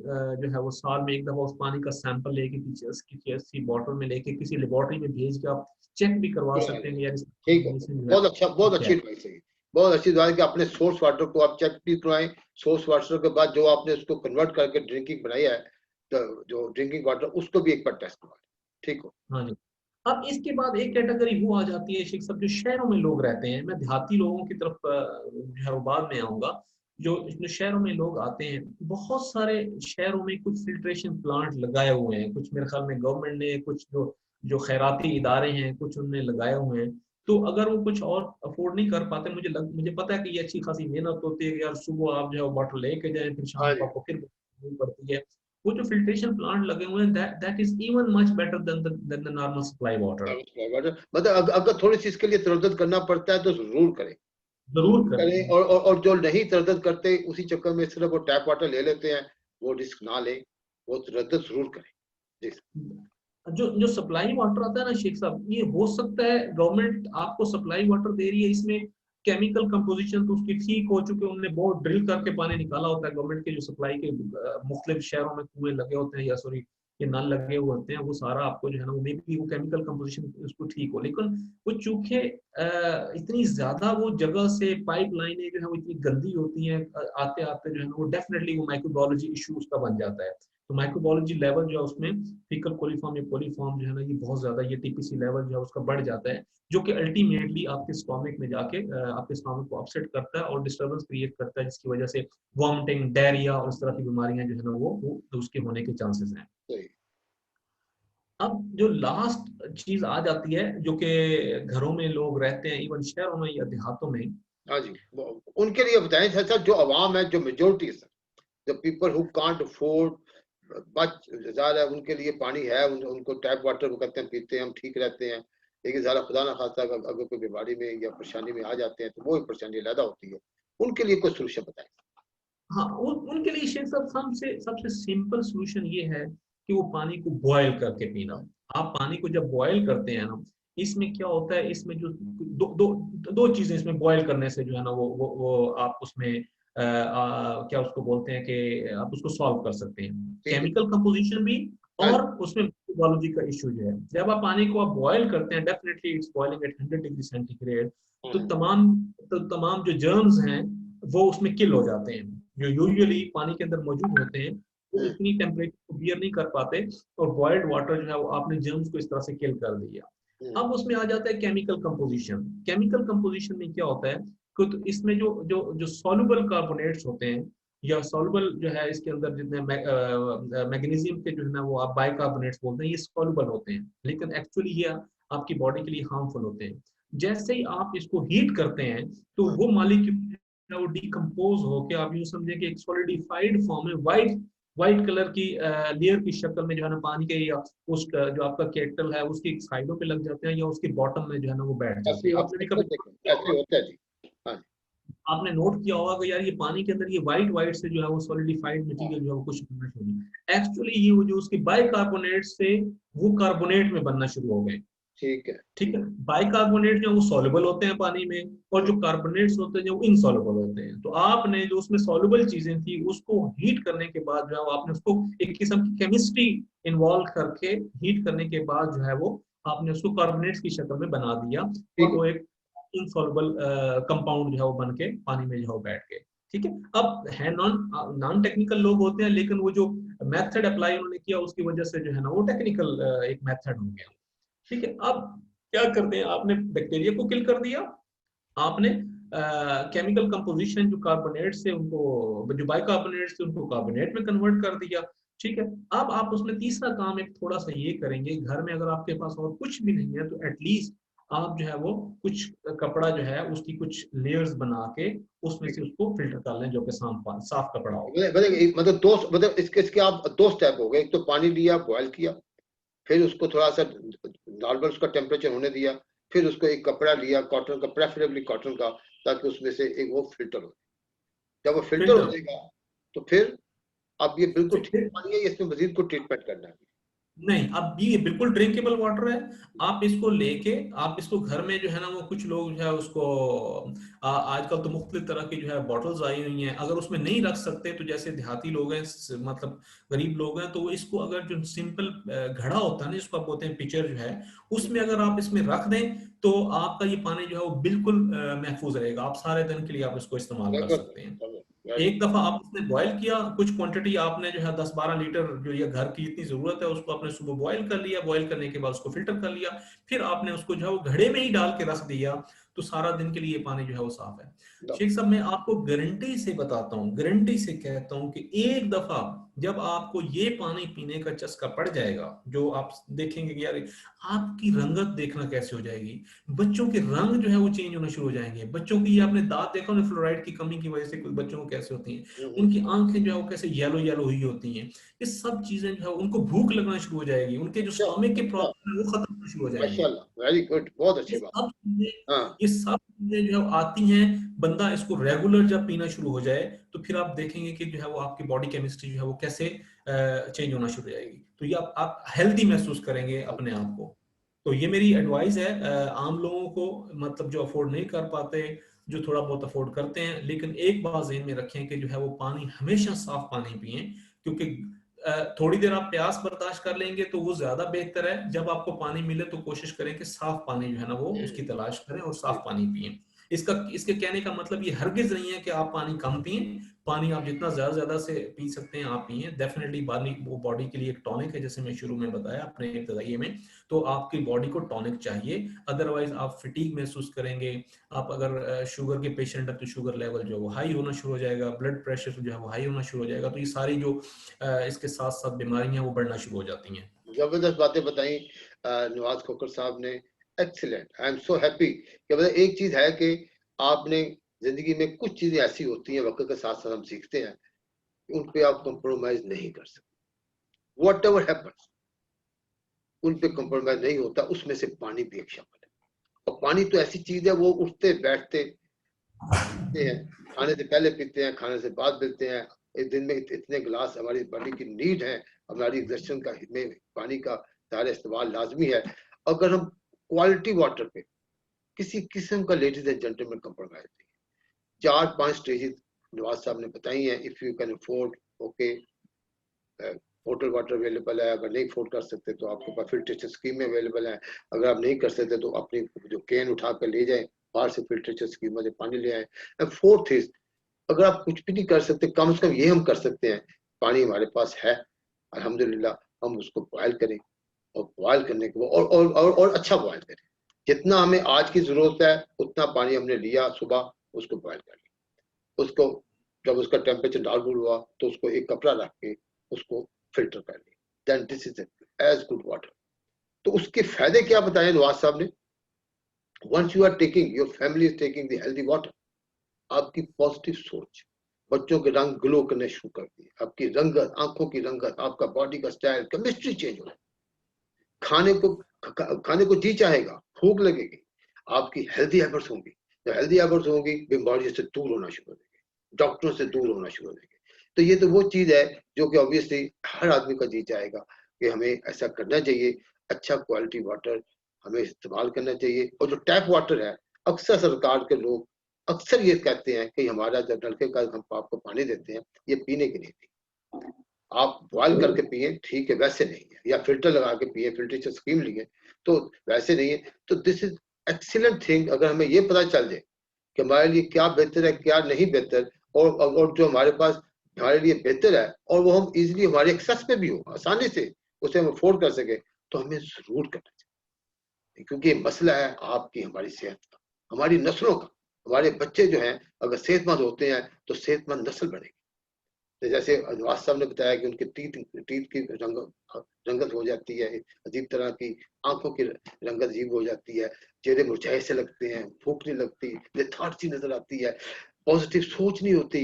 जो है वो साल में एक दफा उस पानी का सैंपल लेके किसी बॉटल में लेके किसी लेबोरेटरी में भेज के आप चेक भी करवा सकते हैं यार ठीक है, जो है बहुत अच्छा, बहुत क्या अच्छी है। एडवाइस है, बहुत अच्छी बात है कि अपने सोर्स वाटर को आप चेक भी करवाएं। सोर्स वाटर के बाद जो आपने उसको कन्वर्ट करके ड्रिंकिंग बनाया है, तो जो ड्रिंकिंग वाटर उसको भी एक बार टेस्ट करवाएं। ठीक हो। हाँ जी। अब इसके बाद एक कैटेगरी वो आ जाती है शेख साहब, जो शहरों में लोग रहते हैं, मैं देहाती लोगों की तरफ जो है वो बाद में आऊंगा। जो शहरों में लोग आते हैं, बहुत सारे शहरों में कुछ फिल्ट्रेशन प्लांट लगाए हुए हैं, कुछ मेरे ख्याल में गवर्नमेंट ने, कुछ जो जो खैराती इदारे हैं कुछ उनने लगाए हुए हैं। तो अगर वो कुछ और अफोर्ड नहीं कर पाते, मुझे पता है कि ये अच्छी खासी मेहनत होती है कि यार सुबह आप जो है बॉटल लेके जाएं, फिर हाँ शाम को जी। आपको फिर पड़ती है। वो जो फिल्ट्रेशन प्लांट लगे हुए हैं, that is even much better than the normal supply water. मतलब अगर थोड़ी सी इसके लिए तरद्दुत करना पड़ता है तो जरूर करें, जरूर जरूर करें। करें। और जो नहीं तरद्दुत करते, उसी चक्कर में सिर्फ वो टैप वाटर ले लेते हैं, वो रिस्क ना लें, वो तरद्दुत जरूर करें। जी जो जो सप्लाई वाटर आता है ना शेख साहब, ये हो सकता है गवर्नमेंट आपको सप्लाई वाटर दे रही है, इसमें केमिकल कंपोजिशन तो उसकी ठीक हो चुके, उनने बहुत ड्रिल करके पानी निकाला होता है, गवर्नमेंट के जो सप्लाई के मुख्तलिफ शहरों में कुएं लगे होते हैं या सॉरी ये नल लगे हुए होते हैं, वो सारा आपको जो है ना वो मे भी वो केमिकल कंपोजिशन उसको ठीक हो, लेकिन वो चूंकि इतनी ज्यादा वो जगह से पाइप लाइनें जो है वो इतनी गंदी होती हैं, आते आते जो है ना वो डेफिनेटली वो माइक्रोबायोलॉजी इशू उसका बन जाता है। तो माइक्रोबायोलॉजी लेवल जो है उसमें फीकल कोलिफॉर्म या कोलिफॉर्म जो है ना ये बहुत ज्यादा, ये टीपीसी लेवल जो है उसका बढ़ जाता है, जो कि अल्टीमेटली आपके स्टोमक में जाके आपके स्टोमक को अपसेट करता है और डिस्टर्बेंस क्रिएट करता है, जिसकी वजह से वॉमिटिंग, डायरिया और इस तरह की बीमारियां जो है ना वो उसके होने के चांसेस हैं। सही। अब जो लास्ट चीज आ जाती है, जो कि घरों में लोग रहते हैं इवन शहरों में या देहातों में। हाँ जी, उनके लिए बताएं सर, जो आवाम है, जो मेजोरिटी है sir, the people who can't afford बच ज़्यादा, उनके लिए पानी है, उनको टैप वाटर वो कहते हैं, पीते हैं, हम ठीक रहते हैं। लेकिन ज़्यादा खुदा ना खास्ता अगर कोई बीमारी में या परेशानी में आ जाते हैं तो वो परेशानी अलग होती है, उनके लिए कोई सोल्यूशन बताएं। हाँ, उनके लिए शेख साहब सबसे सबसे सिंपल सोल्यूशन ये है कि वो पानी को बॉयल करके पीना। आप पानी को जब बॉयल करते हैं ना, इसमें क्या होता है, इसमें जो दो चीजें इसमें बॉयल करने से जो है ना वो आप उसमें क्या उसको बोलते हैं कि आप उसको सॉल्व कर सकते हैं, ठीक है। केमिकल कंपोजिशन भी हाँ और जी। उसमें मेटाबॉलिजी का इशू जो है, जब आप पानी को आप बॉयल करते हैं, definitely it's boiling at 100 degree centigrade, तो तमाम जो जर्म्स हैं वो उसमें किल हो जाते हैं, जो यूजुअली पानी के अंदर मौजूद होते हैं, वो इतनी टेम्परेचर को बियर नहीं कर पाते, और बॉइल्ड वाटर जो है वो आपने जर्म्स को इस तरह से किल कर दिया। अब उसमें आ जाता है केमिकल कंपोजिशन। केमिकल कंपोजिशन में क्या होता है कि तो इसमें जो जो जो सॉल्युबल कार्बोनेट्स होते हैं, या सॉल्युबल जो है इसके अंदर जितने मैग्नीशियम के जो है ना वो आप बाइकार्बोनेट्स बोलते हैं, ये सॉल्युबल होते हैं, लेकिन एक्चुअली ये आपकी बॉडी के लिए हार्मफुल होते हैं। जैसे ही आप इसको हीट करते हैं तो वो मॉलिक्यूल वो डिकम्पोज होकर, आप यूं समझे कि एक सॉलिडिफाइड फॉर्म में व्हाइट कलर की लेयर की शक्ल में जो है ना पानी के, या उस जो आपका केटल है उसकी साइडों पे लग जाते हैं, या उसके बॉटम में जो है ना वो बैठ जाते हैं। आपने भी कभी ऐसे होता है जी। हाँ, आपने नोट किया होगा कि यार ये पानी के अंदर ये व्हाइट से जो है वो सॉलिडिफाइड मटेरियल जो है वो कुछ बनना शुरू हुआ। एक्चुअली ये जो उसके बाइकार्बोनेट से वो कार्बोनेट में बनना शुरू हो गए। ठीक है। ठीक है, बाइकार्बोनेट जो वो सॉल्युबल होते हैं पानी में, और जो कार्बोनेट्स होते हैं जो इनसॉल्युबल होते हैं। तो आपने जो उसमें सॉल्युबल चीजें थी उसको हीट करने के बाद जो है आपने उसको एक किस्म की केमिस्ट्री इन्वॉल्व करके हीट करने के बाद जो है वो आपने उसको कार्बोनेट्स की शक्ल में बना दिया, और वो एक इनसॉल्युबल कंपाउंड जो है वो बन के पानी में जो है बैठ गए। ठीक है, अब है नॉन टेक्निकल लोग होते हैं, लेकिन वो जो मेथड अप्लाई उन्होंने किया उसकी वजह से जो है ना वो टेक्निकल एक मेथड हो गया। ठीक है, अब क्या करते हैं, आपने बैक्टीरिया को किल कर दिया, आपने केमिकल कंपोजिशन जो कार्बोनेट से उनको, जो बाइकार्बोनेट से उनको कार्बोनेट में कन्वर्ट कर दिया। ठीक है, अब आप उसमें तीसरा काम एक थोड़ा सा ये करेंगे, घर में अगर आपके पास और कुछ भी नहीं है तो एटलीस्ट आप जो है वो कुछ कपड़ा जो है उसकी कुछ लेयर्स बना के उसमें से उसको फिल्टर कर लें, जो कि साफ कपड़ा हो। मतलब दो, मतलब इसके आप दो स्टेप हो गए। एक तो पानी लिया, बॉयल किया, फिर उसको थोड़ा सा नॉर्मल उसका टेम्परेचर होने दिया, फिर उसको एक कपड़ा लिया कॉटन का, प्रेफरेबली कॉटन का, ताकि उसमें से एक वो फिल्टर हो। जब वो फिल्टर हो जाएगा तो फिर अब ये बिल्कुल ठीक पानी है, इसमें मजीद को ट्रीटमेंट करना है नहीं, अब ये बिल्कुल ड्रिंकेबल वाटर है। आप इसको लेके आप इसको घर में जो है ना वो कुछ लोग जो है उसको आजकल तो मुख्तलिफ तरह की जो है बॉटल्स आई हुई हैं, अगर उसमें नहीं रख सकते तो जैसे देहाती लोग हैं, मतलब गरीब लोग हैं, तो वो इसको अगर जो सिंपल घड़ा होता है ना जिसको आप बोलते हैं पिचर जो है, उसमें अगर आप इसमें रख दें तो आपका ये पानी जो है वो बिल्कुल महफूज रहेगा। आप सारे दिन के लिए आप इसको इस्तेमाल कर सकते हैं। एक दफा आप उसने बॉयल किया, कुछ क्वांटिटी आपने जो है 10-12 लीटर जो ये घर की इतनी जरूरत है उसको आपने सुबह बॉयल कर लिया, बॉयल करने के बाद उसको फिल्टर कर लिया, फिर आपने उसको जो है वो घड़े में ही डाल के रख दिया, तो सारा दिन के लिए पानी जो है वो साफ है। शेख साहब, मैं आपको गारंटी से बताता हूँ, गारंटी से कहता हूँ कि एक दफा जब आपको ये पानी पीने का चस्का पड़ जाएगा, जो आप देखेंगे कि यार आपकी रंगत देखना कैसे हो जाएगी, बच्चों के रंग जो है वो चेंज होना शुरू हो जाएंगे। बच्चों की आपने दांत देखा ना, फ्लोराइड की कमी की वजह से कुछ बच्चों को कैसे होती हैं, उनकी आंखें जो है वो कैसे येलो येलो हुई होती हैं। ये सब चीजें जो है उनको भूख लगना शुरू हो जाएगी, उनके जो स्टमक के प्रॉब्लम है वो खत्म होना शुरू हो जाएंगे। माशाल्लाह, वेरी गुड, बहुत अच्छी ये बात। सब चीजें हाँ, ये सब चीजें जो है आती हैं, बंदा इसको रेगुलर जब पीना शुरू हो जाए तो फिर आप देखेंगे कि जो है वो आपकी बॉडी केमिस्ट्री जो है वो कैसे चेंज होना शुरू हो जाएगी। तो ये आप हेल्दी महसूस करेंगे अपने आप को। तो ये मेरी एडवाइस है आम लोगों को, मतलब जो अफोर्ड नहीं कर पाते, जो थोड़ा बहुत अफोर्ड करते हैं, लेकिन एक बात ज़हन में रखें कि जो है वो पानी हमेशा साफ पानी पिएं, क्योंकि थोड़ी देर आप प्यास बर्दाश्त कर लेंगे तो वो ज्यादा बेहतर है। जब आपको पानी मिले तो कोशिश करें कि साफ पानी जो है ना वो उसकी तलाश करें और साफ पानी पिएं। इसके कहने का मतलब ये हरगिज नहीं है कि आप पानी कम पिएं। पानी आप जितना ज्यादा से पी सकते हैं आप पिए, डेफिनेटली पानी वो बॉडी के लिए एक टॉनिक है, जैसे मैं शुरू में बताया अपने इब्तिदाई में। तो आपकी बॉडी को टॉनिक चाहिए, अदरवाइज आप फिटीग महसूस करेंगे। आप अगर शुगर के पेशेंट है तो शुगर लेवल जो है वो हाई होना शुरू हो जाएगा, ब्लड प्रेशर जो है वो हाई होना शुरू हो जाएगा। तो ये सारी जो इसके साथ साथ बीमारियां वो बढ़ना शुरू हो जाती हैं। जबरदस्त बातें बताई नवाज खोकर साहब ने, excellent. I am so happy कि मतलब एक चीज है कि आपने, जिंदगी में कुछ चीजें ऐसी होती हैं वक्त के साथ साथ हम सीखते हैं, उन पे आप कंप्रोमाइज नहीं कर सकते। वॉट एवर हैपन्स, उन पे कंप्रोमाइज नहीं होता। उसमें से पानी भी एक शामिल है। और पानी तो ऐसी चीज है, वो उठते बैठते पीते हैं, खाने से पहले पीते हैं, खाने से बाद पीते हैं। एक दिन में इतने गिलास हमारी बॉडी की नीड है, हमारी एग्जर्शन का में पानी का सारा इस्तेमाल लाजमी है। अगर हम क्वालिटी वाटर पे किसी किस्म का, लेडीज एंड जेंटलमैन, कंप्रोमाइज नहीं। 4-5 स्टेजेस नवाज साहब ने बताई हैं। If you can afford, okay, hotel water available है, अगर नहीं अफोर्ड कर सकते तो आपके पास फिल्ट्रेशन स्कीम अवेलेबल है, अगर आप नहीं कर सकते तो अपनी जो कैन उठा कर ले जाएं, बाहर से फिल्ट्रेशन स्कीम से पानी ले आए। एंड फोर्थ इज, अगर आप कुछ भी नहीं कर सकते, कम से कम ये हम कर सकते हैं, पानी हमारे पास है अल्हम्दुलिल्लाह, हम उसको बॉयल करें, और बॉयल करने के बाद और अच्छा बॉयल करें। जितना हमें आज की जरूरत है उतना पानी हमने लिया सुबह, उसको बॉयल कर लिया, उसको जब उसका टेम्परेचर नॉर्मल हुआ तो उसको एक कपड़ा रख के उसको फिल्टर कर लिया, then this is as good water. तो उसके फायदे क्या बताए नवाज साहब ने? Once you are taking, your family is taking the healthy water, आपकी पॉजिटिव सोच, बच्चों के रंग ग्लो करने शुरू करती है, आपकी रंगत, आंखों की रंगत, आपका बॉडी का स्टाइल, केमिस्ट्री चेंज हो, खाने को जी चाहेगा, भूख लगेगी, आपकी हेल्दी हैबिट्स होंगी, जब हेल्दी हैबिट्स होंगी बीमारी से दूर होना शुरू हो जाएगी, डॉक्टरों से दूर होना शुरू हो जाएगी। तो ये तो वो चीज है जो कि ऑब्वियसली हर आदमी का जी चाहेगा कि हमें ऐसा करना चाहिए, अच्छा क्वालिटी वाटर हमें इस्तेमाल करना चाहिए। और जो टैप वाटर है, अक्सर सरकार के लोग अक्सर ये कहते हैं कि हमारा जब नलके का हम आपको पानी देते हैं ये पीने के लिए, आप बॉयल करके पिए ठीक है, वैसे नहीं है, या फिल्टर लगा के पिए, फिल्ट्रेशन स्कीम लिए तो वैसे नहीं है। तो दिस इज एक्सीलेंट थिंग, अगर हमें ये पता चल जाए कि हमारे लिए क्या बेहतर है क्या नहीं बेहतर, और जो हमारे पास हमारे लिए बेहतर है और वो हम इजीली हमारे एक्सेस में भी हो, आसानी से उसे हम अफोर्ड कर सके, तो हमें जरूर करना चाहिए, क्योंकि ये मसला है आपकी हमारी सेहत का, हमारी नस्लों का। हमारे बच्चे जो हैं अगर सेहतमंद होते हैं तो सेहतमंद नस्ल बनेगी। तो जैसे नवाज साहब ने बताया कि उनके टीथ की रंगत हो जाती है, अजीब तरह की आंखों की रंगत अजीब हो जाती है, चेहरे मुरझाए से लगते हैं, भूख नहीं लगती, लेथार्जी नजर आती है, पॉजिटिव सोच नहीं होती।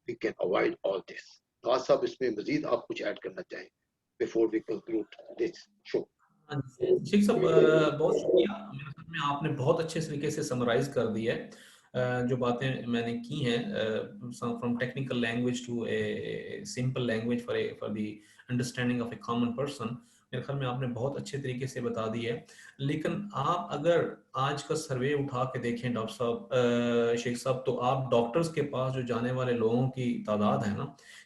We can avoid all this. Nawaz साहब इसमें मजीद आप कुछ ऐड करना चाहें before we conclude this show? हाँ जी, शेख साहब बहुत शुक्रिया। मेरे ख्याल में आपने बहुत अच्छे तरीके से समराइज कर दिया है जो बातें मैंने की हैं, from technical language to a simple language for the understanding of a common person. मेरे ख्याल में आपने बहुत अच्छे तरीके से बता दी है। लेकिन आप अगर आज का सर्वे उठा के देखें डॉक्टर साहब, शेख साहब, तो आप डॉक्टर्स के पास जो जाने वाले लोगों की तादाद है ना,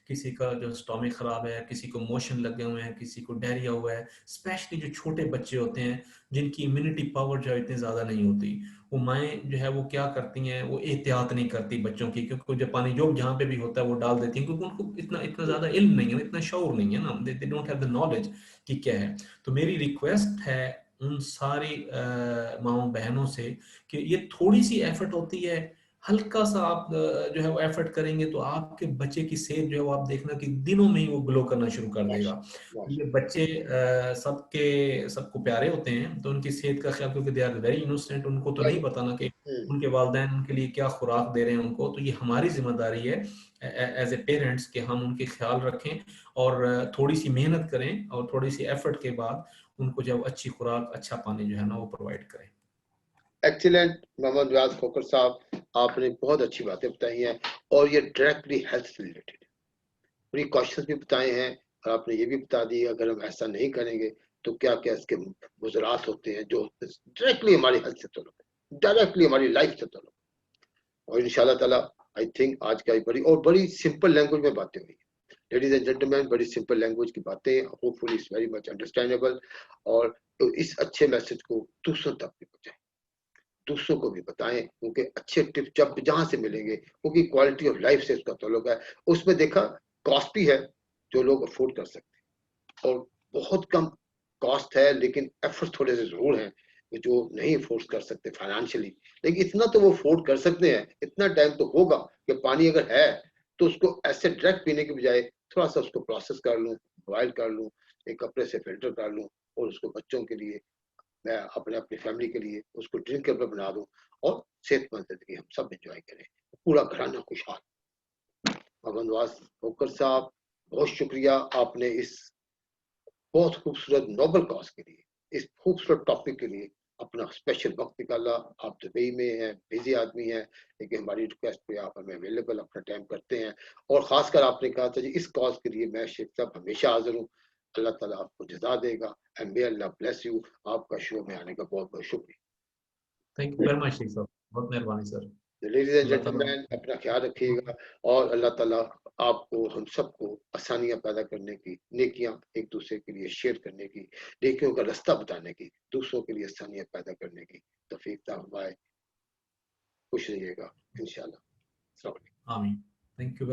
किसी का जो स्टोमिक खराब है, किसी को मोशन लगे हुए हैं, किसी को डायरिया हुआ है, स्पेशली जो छोटे बच्चे होते हैं जिनकी इम्यूनिटी पावर जो है इतनी ज्यादा नहीं होती, वो माएँ जो है वो क्या करती हैं, वो एहतियात नहीं करती बच्चों की, क्योंकि जब पानी जो जहाँ पे भी होता है वो डाल देती हैं, क्योंकि उनको इतना इतना ज्यादा इल्म नहीं है, इतना शऊर नहीं है ना, they don't have the knowledge कि क्या है। तो मेरी रिक्वेस्ट है उन सारी माओ बहनों से कि ये थोड़ी सी एफर्ट होती है, हल्का सा आप जो है वो एफर्ट करेंगे तो आपके बच्चे की सेहत जो है वो आप देखना कि दिनों में ही वो ग्लो करना शुरू कर देगा। ये बच्चे सबके सबको प्यारे होते हैं, तो उनकी सेहत का ख्याल, क्योंकि दे आर वेरी इनोसेंट, उनको तो नहीं पता ना कि उनके वालिदैन उनके लिए क्या खुराक दे रहे हैं उनको। तो ये हमारी जिम्मेदारी है एज ए पेरेंट्स कि हम उनके ख्याल रखें और थोड़ी सी मेहनत करें और थोड़ी सी एफर्ट के बाद उनको जब अच्छी खुराक, अच्छा पानी जो है ना वो प्रोवाइड करें। एक्सीलेंट मोहम्मद रियाज खोकर साहब, आपने बहुत अच्छी बातें बताई हैं और ये डायरेक्टली हेल्थ से रिलेटेड है। प्रिकॉशंस भी बताए हैं और आपने ये भी बता दी अगर हम ऐसा नहीं करेंगे तो क्या क्या इसके मुजरात होते हैं जो डायरेक्टली हमारी हेल्थ से ताल्लुक है, डायरेक्टली हमारी लाइफ से ताल्लुक है। और इंशाल्लाह ताला आई थिंक आज का बड़ी सिंपल लैंग्वेज में बातें हुई। लेडीज एंड जेंटलमैन, बड़ी सिंपल लैंग्वेज की बातें, hopefully it's very much understandable. और तो इस अच्छे मैसेज को दूसरों तक भी पहुंचाएं, दूसरों को भी बताएं, क्योंकि अच्छे टिप्स जब जहां से मिलेंगे, क्योंकि क्वालिटी ऑफ लाइफ से उसका ताल्लुक है। उसमें देखा कॉस्ट भी है जो लोग अफोर्ड कर सकते हैं, और बहुत कम कॉस्ट है लेकिन एफर्ट थोड़े से जरूर हैं जो नहीं अफोर्ड कर सकते फाइनेंशियली, लेकिन इतना तो वो अफोर्ड कर सकते हैं, इतना टाइम तो होगा कि पानी अगर है तो उसको ऐसे डायरेक्ट पीने के बजाय थोड़ा सा उसको प्रोसेस कर लूँ, बॉयल कर लूँ, एक कपड़े से फिल्टर कर लूँ, और उसको बच्चों के लिए, मैं अपने अपनी फैमिली के लिए उसको ड्रिंकेबल बना दूं, और सेहतमंद जिंदगी हम सब एंजॉय करें, पूरा घराना खुशहाल। मोहम्मद नवाज खोकर साहब, बहुत शुक्रिया, आपने इस बहुत खूबसूरत नोबल कॉज के लिए, इस खूबसूरत टॉपिक के लिए अपना स्पेशल वक्त निकाला। आप दुबई में हैं, बिजी आदमी हैं, लेकिन हमारी रिक्वेस्ट पे आप हमें अवेलेबल अपना टाइम करते हैं। और खासकर आपने कहा था जी इस कॉज के लिए मैं शेख साहब हमेशा हाजिर हूँ। अल्लाह ताला आपको जज़ा देगा, and may Allah bless you. आपका शो में आने का बहुत बहुत शुक्रिया। Thank you very much Sheikh साहब, बहुत मेहरबानी सर। लेडीज एंड अल्लाह ताला जेंटलमैन, अपना ख्याल रखिएगा और अल्लाह ताला आपको, हम सबको आसानियां पैदा करने की, नेकियां एक दूसरे के लिए शेयर करने की, नेकियों का रास्ता बताने की, दूसरों के लिए आसानियां पैदा करने की तौफीक अता फरमाए। खुश रहिएगा इंशाल्लाह। अस्सलाम वालेकुम। आमीन। Thank you.